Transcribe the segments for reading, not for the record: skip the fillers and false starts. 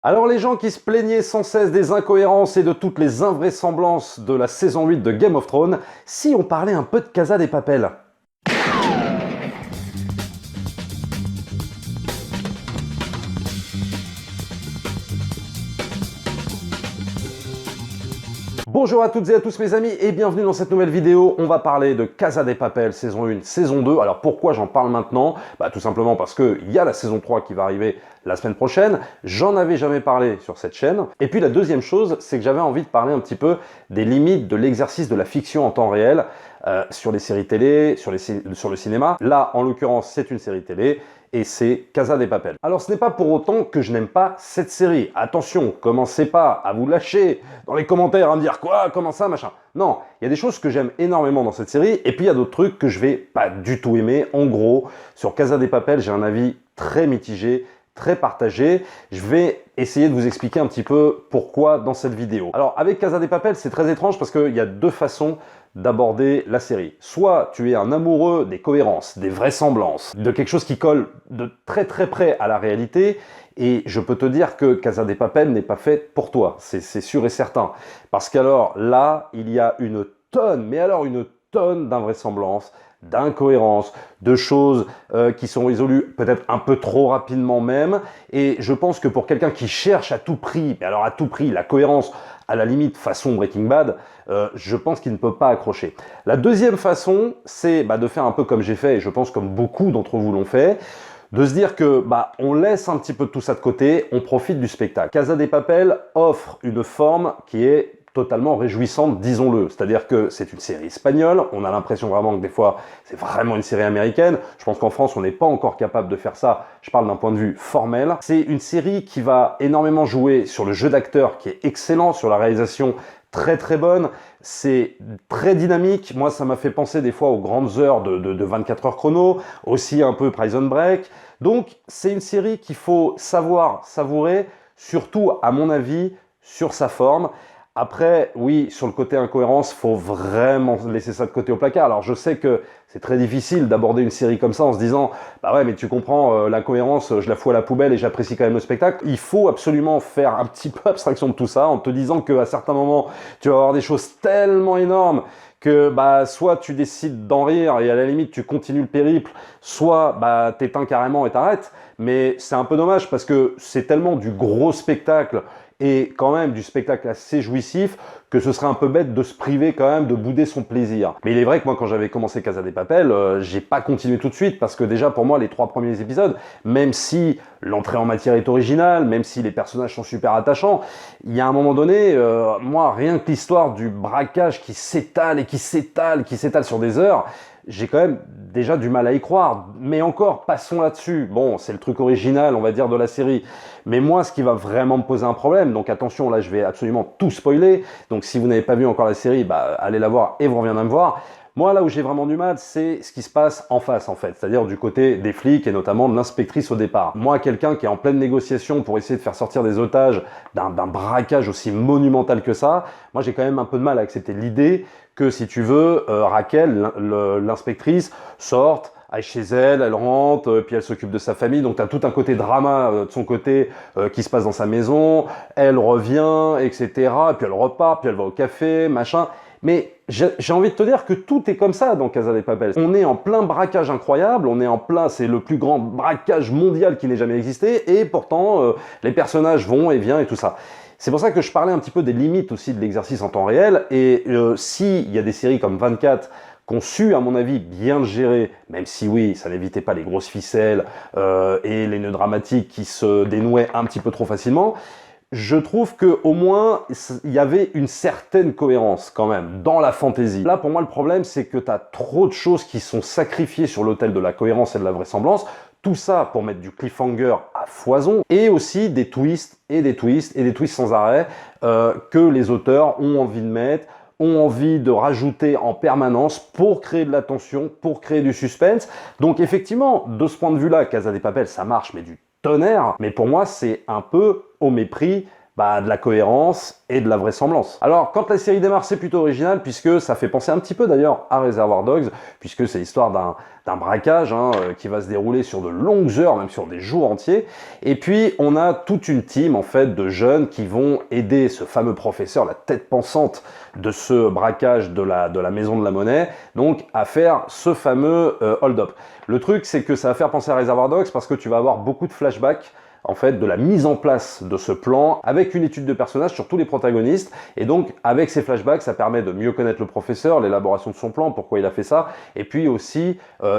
Alors les gens qui se plaignaient sans cesse des incohérences et de toutes les invraisemblances de la saison 8 de Game of Thrones, si on parlait un peu de Casa des Papel. Bonjour à toutes et à tous mes amis et bienvenue dans cette nouvelle vidéo. On va parler de Casa des Papel saison 1, saison 2. Alors pourquoi j'en parle maintenant? Tout simplement parce qu'il y a la saison 3 qui va arriver la semaine prochaine. J'en avais jamais parlé sur cette chaîne. Et puis la deuxième chose, c'est que j'avais envie de parler un petit peu des limites de l'exercice de la fiction en temps réel sur les séries télé, sur le cinéma. Là, en l'occurrence, c'est une série télé. Et c'est Casa des Papel. Alors ce n'est pas pour autant que je n'aime pas cette série. Attention, commencez pas à vous lâcher dans les commentaires à me dire quoi, comment ça, machin. Non, il y a des choses que j'aime énormément dans cette série, et puis il y a d'autres trucs que je vais pas du tout aimer. En gros, sur Casa des Papel, j'ai un avis très mitigé, très partagé. Je vais essayer de vous expliquer un petit peu pourquoi dans cette vidéo. Alors avec Casa des Papel, c'est très étrange parce qu'il y a deux façons d'aborder la série. Soit tu es un amoureux des cohérences, des vraisemblances, de quelque chose qui colle de très près à la réalité, et je peux te dire que Casa des Papel n'est pas fait pour toi, c'est sûr et certain. Parce qu'alors là, il y a une tonne, mais alors une tonne d'invraisemblances, d'incohérences, de choses qui sont résolues peut-être un peu trop rapidement même, et je pense que pour quelqu'un qui cherche à tout prix, mais alors à tout prix, la cohérence, à la limite façon Breaking Bad, je pense qu'il ne peut pas accrocher. La deuxième façon, c'est de faire un peu comme j'ai fait, et je pense comme beaucoup d'entre vous l'ont fait, de se dire que on laisse un petit peu tout ça de côté, on profite du spectacle. Casa des Papel offre une forme qui est totalement réjouissante, disons-le. C'est-à-dire que c'est une série espagnole, on a l'impression vraiment que des fois, c'est vraiment une série américaine. Je pense qu'en France, on n'est pas encore capable de faire ça. Je parle d'un point de vue formel. C'est une série qui va énormément jouer sur le jeu d'acteur qui est excellent, sur la réalisation très bonne. C'est très dynamique. Moi, ça m'a fait penser des fois aux grandes heures de 24 heures chrono, aussi un peu Prison Break. Donc, c'est une série qu'il faut savoir savourer, surtout, à mon avis, sur sa forme. Après, oui, sur le côté incohérence, faut vraiment laisser ça de côté au placard. Alors, je sais que c'est très difficile d'aborder une série comme ça en se disant « Bah ouais, mais tu comprends, l'incohérence, je la fous à la poubelle et j'apprécie quand même le spectacle. » Il faut absolument faire un petit peu abstraction de tout ça en te disant qu'à certains moments, tu vas avoir des choses tellement énormes que soit tu décides d'en rire et à la limite tu continues le périple, soit t'éteins carrément et t'arrêtes. Mais c'est un peu dommage parce que c'est tellement du gros spectacle et quand même du spectacle assez jouissif que ce serait un peu bête de se priver quand même de bouder son plaisir. Mais il est vrai que moi quand j'avais commencé Casa des Papel, j'ai pas continué tout de suite parce que déjà pour moi les 3 premiers épisodes, même si l'entrée en matière est originale, même si les personnages sont super attachants, il y a un moment donné, moi rien que l'histoire du braquage qui s'étale et qui s'étale sur des heures, j'ai quand même déjà du mal à y croire. Mais encore, passons là-dessus. Bon, c'est le truc original, on va dire, de la série. Mais moi, ce qui va vraiment me poser un problème, donc attention, là, je vais absolument tout spoiler. Donc si vous n'avez pas vu encore la série, allez la voir et vous reviendrez me voir. Moi, là où j'ai vraiment du mal, c'est ce qui se passe en face, en fait. C'est-à-dire du côté des flics et notamment de l'inspectrice au départ. Moi, quelqu'un qui est en pleine négociation pour essayer de faire sortir des otages d'un braquage aussi monumental que ça, moi, j'ai quand même un peu de mal à accepter l'idée que, si tu veux, Raquel, l'inspectrice, sorte, aille chez elle, elle rentre, puis elle s'occupe de sa famille. Donc, tu as tout un côté drama de son côté qui se passe dans sa maison. Elle revient, etc. Puis elle repart, puis elle va au café, machin. Mais j'ai envie de te dire que tout est comme ça dans Casa des Papel. On est en plein braquage incroyable, on est en plein, c'est le plus grand braquage mondial qui n'ait jamais existé, et pourtant les personnages vont et viennent et tout ça. C'est pour ça que je parlais un petit peu des limites aussi de l'exercice en temps réel, et s'il y a des séries comme 24 qui ont su, à mon avis, bien le gérer, même si oui, ça n'évitait pas les grosses ficelles et les nœuds dramatiques qui se dénouaient un petit peu trop facilement, je trouve qu'au moins, il y avait une certaine cohérence quand même dans la fantaisie. Là, pour moi, le problème, c'est que tu as trop de choses qui sont sacrifiées sur l'autel de la cohérence et de la vraisemblance. Tout ça pour mettre du cliffhanger à foison et aussi des twists et des twists et des twists sans arrêt que les auteurs ont envie de mettre, ont envie de rajouter en permanence pour créer de la tension, pour créer du suspense. Donc effectivement, de ce point de vue-là, Casa des Papel, ça marche, mais du tonnerre. Mais pour moi, c'est un peu au mépris de la cohérence et de la vraisemblance. Alors, quand la série démarre, c'est plutôt original, puisque ça fait penser un petit peu d'ailleurs à Reservoir Dogs, puisque c'est l'histoire d'un braquage qui va se dérouler sur de longues heures, même sur des jours entiers. Et puis, on a toute une team, en fait, de jeunes qui vont aider ce fameux professeur, la tête pensante de ce braquage de la maison de la monnaie, donc à faire ce fameux hold-up. Le truc, c'est que ça va faire penser à Reservoir Dogs parce que tu vas avoir beaucoup de flashbacks en fait, de la mise en place de ce plan avec une étude de personnages sur tous les protagonistes. Et donc, avec ces flashbacks, ça permet de mieux connaître le professeur, l'élaboration de son plan, pourquoi il a fait ça, et puis aussi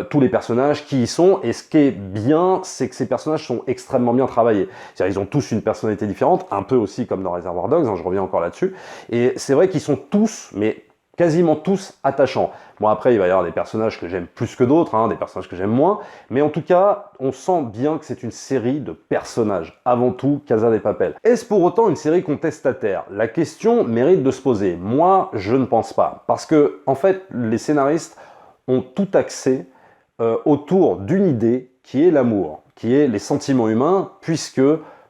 tous les personnages qui y sont. Et ce qui est bien, c'est que ces personnages sont extrêmement bien travaillés. C'est-à-dire, ils ont tous une personnalité différente, un peu aussi comme dans Reservoir Dogs, je reviens encore là-dessus. Et c'est vrai qu'ils sont tous, mais quasiment tous attachants. Bon, après, il va y avoir des personnages que j'aime plus que d'autres, des personnages que j'aime moins, mais en tout cas, on sent bien que c'est une série de personnages, avant tout Casa de Papel. Est-ce pour autant une série contestataire? La question mérite de se poser. Moi, je ne pense pas, parce que, en fait, les scénaristes ont tout axé autour d'une idée qui est l'amour, qui est les sentiments humains, puisque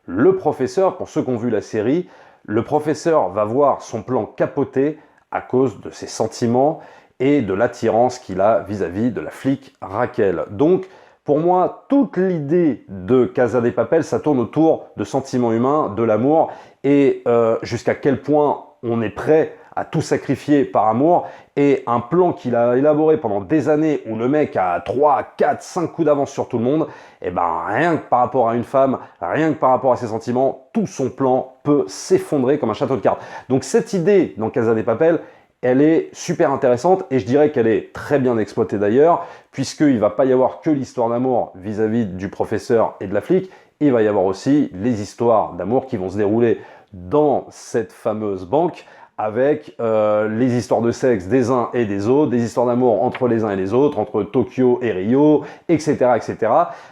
le professeur, pour ceux qui ont vu la série, le professeur va voir son plan capoter à cause de ses sentiments et de l'attirance qu'il a vis-à-vis de la flic Raquel. Donc, pour moi, toute l'idée de Casa de Papel, ça tourne autour de sentiments humains, de l'amour, et jusqu'à quel point on est prêt à tout sacrifier par amour, et un plan qu'il a élaboré pendant des années où le mec a 3, 4, 5 coups d'avance sur tout le monde, et ben rien que par rapport à une femme, rien que par rapport à ses sentiments, tout son plan peut s'effondrer comme un château de cartes. Donc cette idée dans Casa de Papel, elle est super intéressante et je dirais qu'elle est très bien exploitée d'ailleurs, puisqu'il ne va pas y avoir que l'histoire d'amour vis-à-vis du professeur et de la flic, il va y avoir aussi les histoires d'amour qui vont se dérouler dans cette fameuse banque, avec les histoires de sexe des uns et des autres, des histoires d'amour entre les uns et les autres, entre Tokyo et Rio, etc. etc.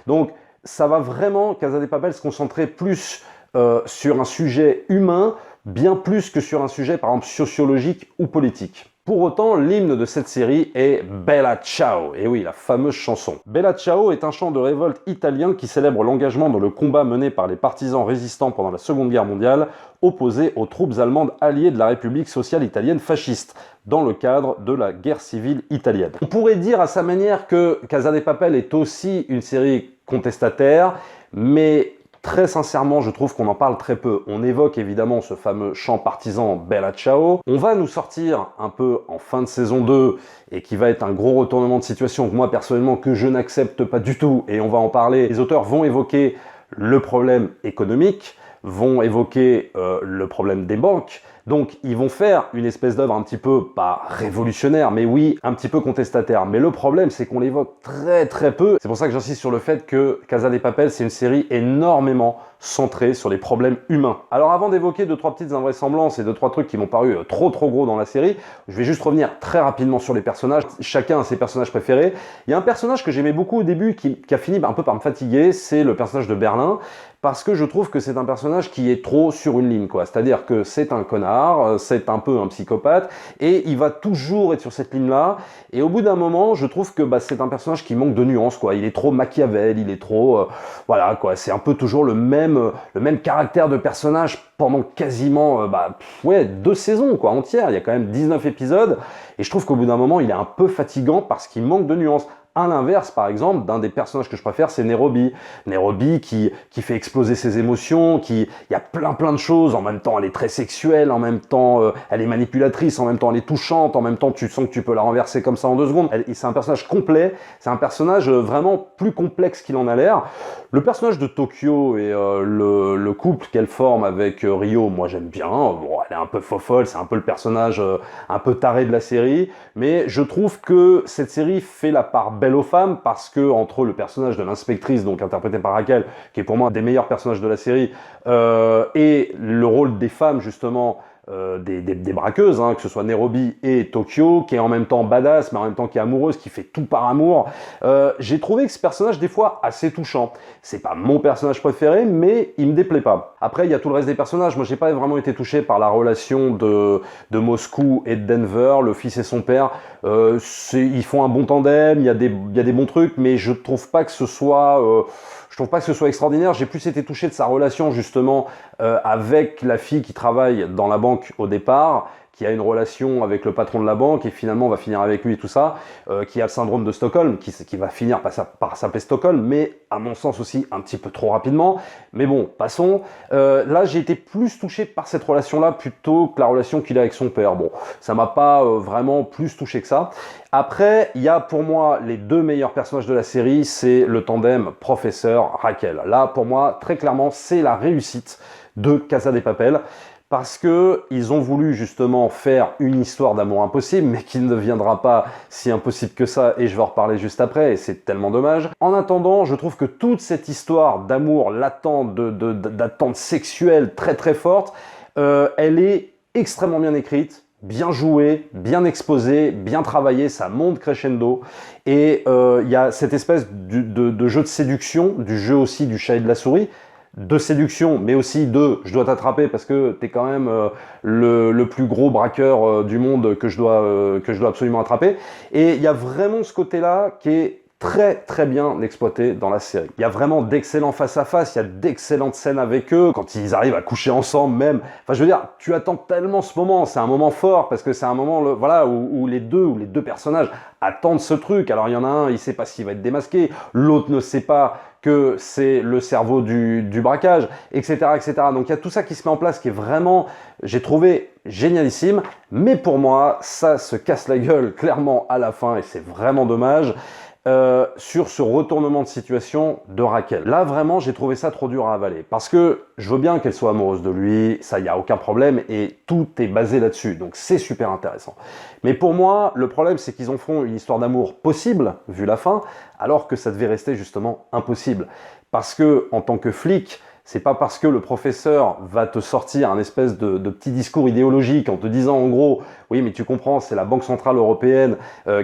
Donc ça va vraiment, Casa de Papel, se concentrer plus sur un sujet humain, bien plus que sur un sujet, par exemple, sociologique ou politique. Pour autant, l'hymne de cette série est Bella Ciao, et oui, la fameuse chanson. Bella Ciao est un chant de révolte italien qui célèbre l'engagement dans le combat mené par les partisans résistants pendant la Seconde Guerre mondiale, opposés aux troupes allemandes alliées de la République sociale italienne fasciste, dans le cadre de la guerre civile italienne. On pourrait dire à sa manière que Casa de Papel est aussi une série contestataire, mais très sincèrement, je trouve qu'on en parle très peu. On évoque évidemment ce fameux chant partisan Bella Ciao. On va nous sortir un peu en fin de saison 2 et qui va être un gros retournement de situation que moi personnellement que je n'accepte pas du tout et on va en parler. Les auteurs vont évoquer le problème économique, vont évoquer le problème des banques. Donc ils vont faire une espèce d'œuvre un petit peu, pas révolutionnaire, mais oui, un petit peu contestataire. Mais le problème, c'est qu'on l'évoque très très peu. C'est pour ça que j'insiste sur le fait que Casa de Papel, c'est une série énormément centrée sur les problèmes humains. Alors avant d'évoquer 2-3 petites invraisemblances et 2-3 trucs qui m'ont paru trop gros dans la série, je vais juste revenir très rapidement sur les personnages. Chacun a ses personnages préférés. Il y a un personnage que j'aimais beaucoup au début qui a fini un peu par me fatiguer, c'est le personnage de Berlin. Parce que je trouve que c'est un personnage qui est trop sur une ligne, quoi. C'est-à-dire que c'est un connard, c'est un peu un psychopathe, et il va toujours être sur cette ligne-là. Et au bout d'un moment, je trouve que c'est un personnage qui manque de nuances, quoi. Il est trop Machiavel, il est trop... voilà, quoi. C'est un peu toujours le même caractère de personnage pendant quasiment 2 saisons, quoi, entières. Il y a quand même 19 épisodes, et je trouve qu'au bout d'un moment, il est un peu fatigant parce qu'il manque de nuances. À l'inverse, par exemple, d'un des personnages que je préfère, c'est Nairobi. Nairobi qui fait exploser ses émotions, il y a plein de choses. En même temps, elle est très sexuelle, en même temps, elle est manipulatrice, en même temps, elle est touchante, en même temps, tu sens que tu peux la renverser comme ça en 2 secondes. C'est un personnage complet, c'est un personnage vraiment plus complexe qu'il en a l'air. Le personnage de Tokyo et le couple qu'elle forme avec Rio, moi j'aime bien. Bon, elle est un peu fofolle, c'est un peu le personnage un peu taré de la série, mais je trouve que cette série fait la part belle aux femmes parce que entre le personnage de l'inspectrice, donc interprété par Raquel, qui est pour moi un des meilleurs personnages de la série, et le rôle des femmes justement, des braqueuses, que ce soit Nairobi et Tokyo, qui est en même temps badass, mais en même temps qui est amoureuse, qui fait tout par amour. J'ai trouvé que ce personnage, des fois, assez touchant. C'est pas mon personnage préféré, mais il me déplaît pas. Après, il y a tout le reste des personnages. Moi, j'ai pas vraiment été touché par la relation de Moscou et de Denver, le fils et son père. Ils font un bon tandem, il y a des bons trucs, mais je trouve pas que ce soit... Je trouve pas que ce soit extraordinaire. J'ai plus été touché de sa relation justement avec la fille qui travaille dans la banque au départ, qui a une relation avec le patron de la banque et finalement va finir avec lui et tout ça, qui a le syndrome de Stockholm, qui va finir par s'appeler Stockholm, mais à mon sens aussi un petit peu trop rapidement. Mais bon, passons. Là, j'ai été plus touché par cette relation-là plutôt que la relation qu'il a avec son père. Bon, ça m'a pas vraiment plus touché que ça. Après, il y a pour moi les deux meilleurs personnages de la série, c'est le tandem professeur-Raquel. Là, pour moi, très clairement, c'est la réussite de Casa de Papel. Parce que ils ont voulu justement faire une histoire d'amour impossible, mais qui ne deviendra pas si impossible que ça, et je vais en reparler juste après, et c'est tellement dommage. En attendant, je trouve que toute cette histoire d'amour latent, d'attente sexuelle très très forte, elle est extrêmement bien écrite, bien jouée, bien exposée, bien travaillée, ça monte crescendo, et il y a cette espèce de jeu de séduction, du jeu aussi du chat et de la souris, de séduction, mais aussi de je dois t'attraper parce que t'es quand même le plus gros braqueur du monde que je dois absolument attraper. Et il y a vraiment ce côté-là qui est très très bien exploité dans la série. Il y a vraiment d'excellents face-à-face, il y a d'excellentes scènes avec eux, quand ils arrivent à coucher ensemble même. Enfin je veux dire, tu attends tellement ce moment, c'est un moment fort, parce que c'est un moment voilà, où les deux personnages attendent ce truc. Alors il y en a un, il sait pas s'il va être démasqué, l'autre ne sait pas que c'est le cerveau du braquage, etc., etc. Donc il y a tout ça qui se met en place, qui est vraiment, j'ai trouvé génialissime, mais pour moi, ça se casse la gueule clairement à la fin, et c'est vraiment dommage. Sur ce retournement de situation de Raquel. Là, vraiment, j'ai trouvé ça trop dur à avaler. Parce que je veux bien qu'elle soit amoureuse de lui, ça, il n'y a aucun problème, et tout est basé là-dessus. Donc, c'est super intéressant. Mais pour moi, le problème, c'est qu'ils en feront une histoire d'amour possible, vu la fin, alors que ça devait rester justement impossible. Parce que, en tant que flic, c'est pas parce que le professeur va te sortir un espèce de petit discours idéologique en te disant en gros, oui mais tu comprends, c'est la Banque Centrale Européenne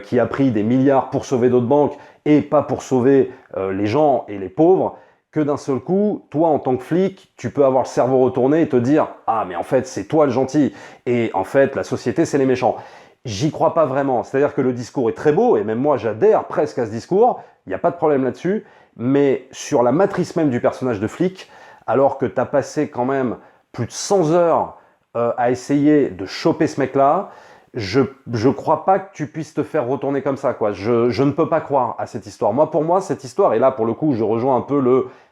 qui a pris des milliards pour sauver d'autres banques et pas pour sauver les gens et les pauvres, que d'un seul coup, toi en tant que flic, tu peux avoir le cerveau retourné et te dire « Ah mais en fait c'est toi le gentil et en fait la société c'est les méchants ». J'y crois pas vraiment, c'est-à-dire que le discours est très beau et même moi j'adhère presque à ce discours, il n'y a pas de problème là-dessus, mais sur la matrice même du personnage de flic, alors que tu as passé quand même plus de 100 heures à essayer de choper ce mec-là, je crois pas que tu puisses te faire retourner comme ça, quoi. Je ne peux pas croire à cette histoire. Moi, pour moi, cette histoire, et là, pour le coup, je rejoins un peu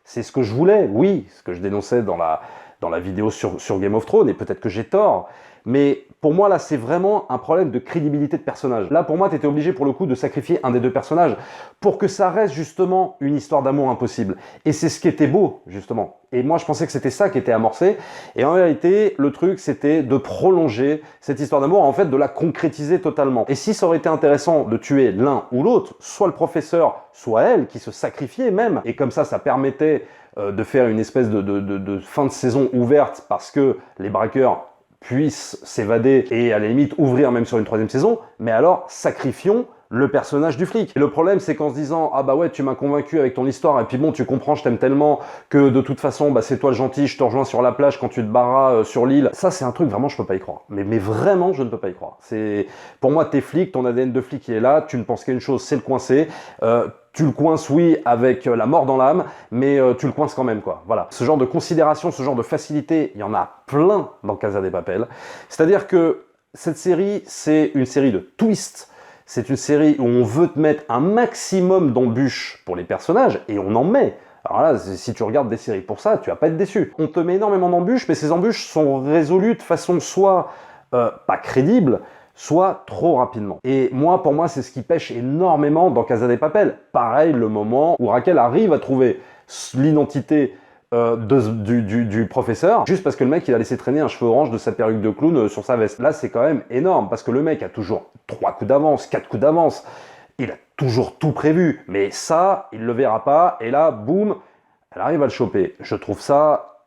c'est ce que je voulais, oui, ce que je dénonçais dans la vidéo sur Game of Thrones, et peut-être que j'ai tort, mais pour moi, là, c'est vraiment un problème de crédibilité de personnage. Là, pour moi, tu étais obligé, pour le coup, de sacrifier un des deux personnages pour que ça reste, justement, une histoire d'amour impossible. Et c'est ce qui était beau, justement. Et moi, je pensais que c'était ça qui était amorcé. Et en réalité, le truc, c'était de prolonger cette histoire d'amour, en fait, de la concrétiser totalement. Et si ça aurait été intéressant de tuer l'un ou l'autre, soit le professeur, soit elle, qui se sacrifiait même, et comme ça permettait de faire une espèce de fin de saison ouverte parce que les braqueurs puissent s'évader et à la limite ouvrir même sur une troisième saison, mais alors sacrifions le personnage du flic. Et le problème, c'est qu'en se disant « Ah bah ouais, tu m'as convaincu avec ton histoire, et puis bon, tu comprends, je t'aime tellement que de toute façon, bah c'est toi le gentil, je te rejoins sur la plage quand tu te barras sur l'île. » Ça, c'est un truc, vraiment, je peux pas y croire. Mais vraiment, je ne peux pas y croire. Pour moi, t'es flic, ton ADN de flic, il est là, tu ne penses qu'à une chose, c'est le coincer. Tu le coinces, oui, avec la mort dans l'âme, mais tu le coinces quand même, quoi. Voilà. Ce genre de considération, ce genre de facilité, il y en a plein dans Casa de Papel. C'est-à-dire que cette série, c'est une série de twists. C'est une série où on veut te mettre un maximum d'embûches pour les personnages, et on en met. Alors là, si tu regardes des séries pour ça, tu vas pas être déçu. On te met énormément d'embûches, mais ces embûches sont résolues de façon soit pas crédible, soit trop rapidement. Et moi, pour moi, c'est ce qui pêche énormément dans Casa de Papel. Pareil, le moment où Raquel arrive à trouver l'identité du professeur, juste parce que le mec, il a laissé traîner un cheveu orange de sa perruque de clown sur sa veste. Là, c'est quand même énorme, parce que le mec a toujours 3 coups d'avance, 4 coups d'avance. Il a toujours tout prévu. Mais ça, il le verra pas. Et là, boum, elle arrive à le choper. Je trouve ça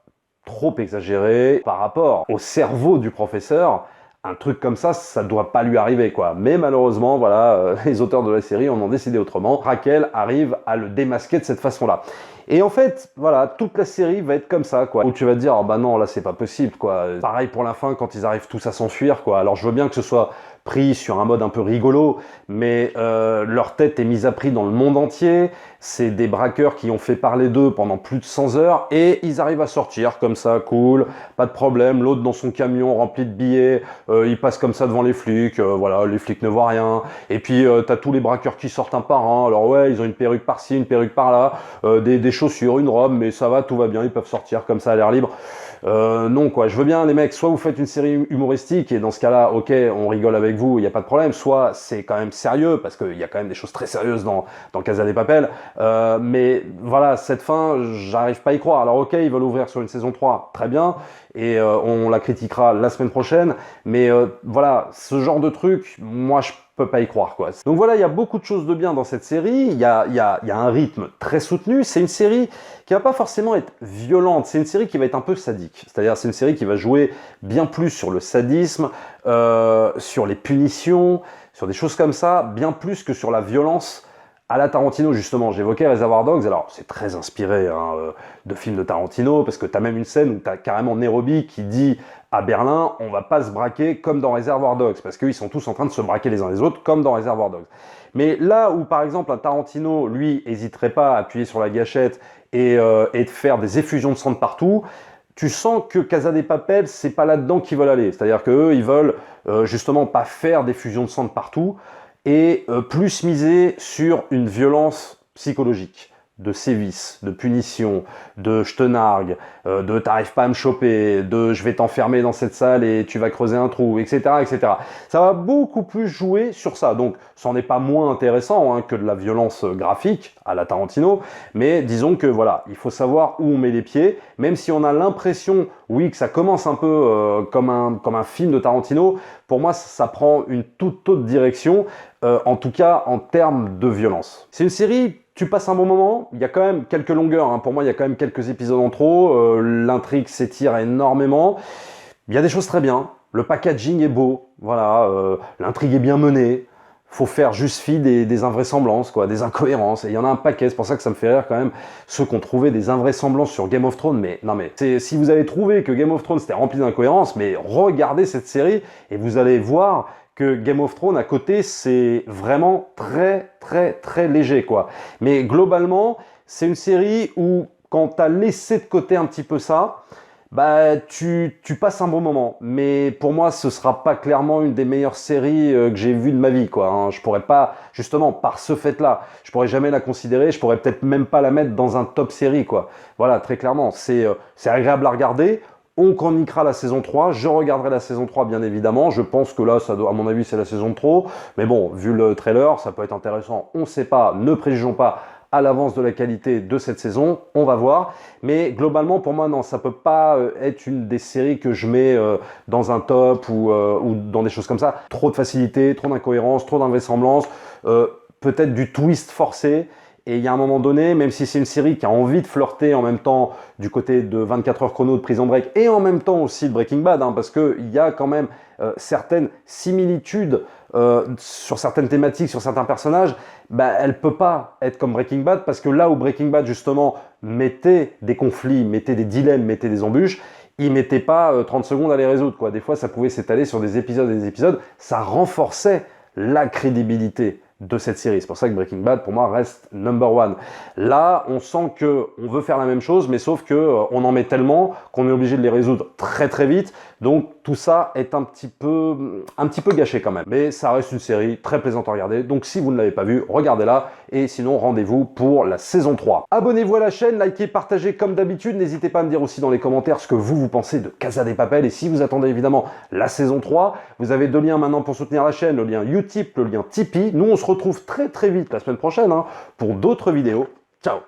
trop exagéré par rapport au cerveau du professeur. Un truc comme ça doit pas lui arriver, quoi. Mais malheureusement, voilà, les auteurs de la série en ont décidé autrement. Raquel arrive à le démasquer de cette façon-là. Et en fait, voilà, toute la série va être comme ça, quoi. Où tu vas te dire, oh bah non, là c'est pas possible, quoi. Pareil pour la fin, quand ils arrivent tous à s'enfuir, quoi. Alors je veux bien que ce soit pris sur un mode un peu rigolo, mais leur tête est mise à prix dans le monde entier. C'est des braqueurs qui ont fait parler d'eux pendant plus de 100 heures et ils arrivent à sortir comme ça, cool, pas de problème. L'autre dans son camion rempli de billets, il passe comme ça devant les flics, voilà, les flics ne voient rien. Et puis t'as tous les braqueurs qui sortent un par un. Alors ouais, ils ont une perruque par-ci, une perruque par-là, des chaussures, une robe, mais ça va, tout va bien, ils peuvent sortir comme ça à l'air libre. Non quoi, je veux bien les mecs, soit vous faites une série humoristique et dans ce cas-là, ok, on rigole avec vous, il n'y a pas de problème, soit c'est quand même sérieux, parce qu'il y a quand même des choses très sérieuses dans Casa de Papel, mais voilà, cette fin, j'arrive pas à y croire. Alors ok, ils veulent ouvrir sur une saison 3, très bien, et on la critiquera la semaine prochaine, mais voilà, ce genre de truc, moi je peux pas y croire, quoi. Donc voilà, il y a beaucoup de choses de bien dans cette série, il y a un rythme très soutenu, c'est une série qui va pas forcément être violente, c'est une série qui va être un peu sadique, c'est-à-dire c'est une série qui va jouer bien plus sur le sadisme, sur les punitions, sur des choses comme ça, bien plus que sur la violence à la Tarantino, justement. J'évoquais Reservoir Dogs, alors c'est très inspiré de films de Tarantino, parce que tu as même une scène où tu as carrément Nairobi qui dit à Berlin, on va pas se braquer comme dans Reservoir Dogs, parce qu'ils sont tous en train de se braquer les uns les autres, comme dans Reservoir Dogs. Mais là où, par exemple, un Tarantino, lui, hésiterait pas à appuyer sur la gâchette et de faire des effusions de sang de partout, tu sens que Casa de Papel, c'est pas là-dedans qu'ils veulent aller. C'est-à-dire qu'eux, ils veulent justement pas faire d'effusions de sang de partout, et plus miser sur une violence psychologique, de sévices, de punition, de je te nargue, de t'arrives pas à me choper, de je vais t'enfermer dans cette salle et tu vas creuser un trou, etc., etc. Ça va beaucoup plus jouer sur ça. Donc, c'en est pas moins intéressant que de la violence graphique à la Tarantino, mais disons que voilà, il faut savoir où on met les pieds, même si on a l'impression, oui, que ça commence un peu comme un film de Tarantino, pour moi, ça prend une toute autre direction, en tout cas en termes de violence. C'est une série, tu passes un bon moment, il y a quand même quelques longueurs, pour moi il y a quand même quelques épisodes en trop, l'intrigue s'étire énormément, il y a des choses très bien, le packaging est beau, voilà, l'intrigue est bien menée, faut faire juste fi des invraisemblances, quoi, des incohérences, et il y en a un paquet, c'est pour ça que ça me fait rire quand même, ceux qui ont trouvé des invraisemblances sur Game of Thrones, mais non mais, si vous avez trouvé que Game of Thrones c'était rempli d'incohérences, mais regardez cette série, et vous allez voir que Game of Thrones à côté, c'est vraiment très très très léger, quoi. Mais globalement, c'est une série où, quand tu as laissé de côté un petit peu ça, bah tu passes un bon moment. Mais pour moi, ce sera pas clairement une des meilleures séries que j'ai vues de ma vie, quoi. Je pourrais pas, justement, par ce fait-là, je pourrais jamais la considérer, je pourrais peut-être même pas la mettre dans un top série, quoi. Voilà, très clairement, c'est agréable à regarder. On chroniquera la saison 3, je regarderai la saison 3 bien évidemment, je pense que là, ça doit, à mon avis, c'est la saison de trop, mais bon, vu le trailer, ça peut être intéressant, on ne sait pas, ne préjugeons pas à l'avance de la qualité de cette saison, on va voir, mais globalement, pour moi, non, ça peut pas être une des séries que je mets dans un top ou dans des choses comme ça, trop de facilité, trop d'incohérence, trop d'invraisemblance, peut-être du twist forcé. Et il y a un moment donné, même si c'est une série qui a envie de flirter en même temps du côté de 24 heures chrono de Prison Break et en même temps aussi de Breaking Bad, parce qu'il y a quand même certaines similitudes sur certaines thématiques, sur certains personnages, elle ne peut pas être comme Breaking Bad, parce que là où Breaking Bad justement mettait des conflits, mettait des dilemmes, mettait des embûches, il ne mettait pas 30 secondes à les résoudre, quoi. Des fois, ça pouvait s'étaler sur des épisodes et des épisodes, ça renforçait la crédibilité de cette série. C'est pour ça que Breaking Bad, pour moi, reste number one. Là, on sent que on veut faire la même chose, mais sauf que on en met tellement qu'on est obligé de les résoudre très très vite. Donc tout ça est un petit peu gâché quand même. Mais ça reste une série très plaisante à regarder. Donc si vous ne l'avez pas vue, regardez-la. Et sinon, rendez-vous pour la saison 3. Abonnez-vous à la chaîne, likez, partagez comme d'habitude. N'hésitez pas à me dire aussi dans les commentaires ce que vous pensez de Casa de Papel. Et si vous attendez évidemment la saison 3, vous avez deux liens maintenant pour soutenir la chaîne, le lien Utip, le lien Tipeee. Nous, on se retrouve très très vite la semaine prochaine pour d'autres vidéos. Ciao!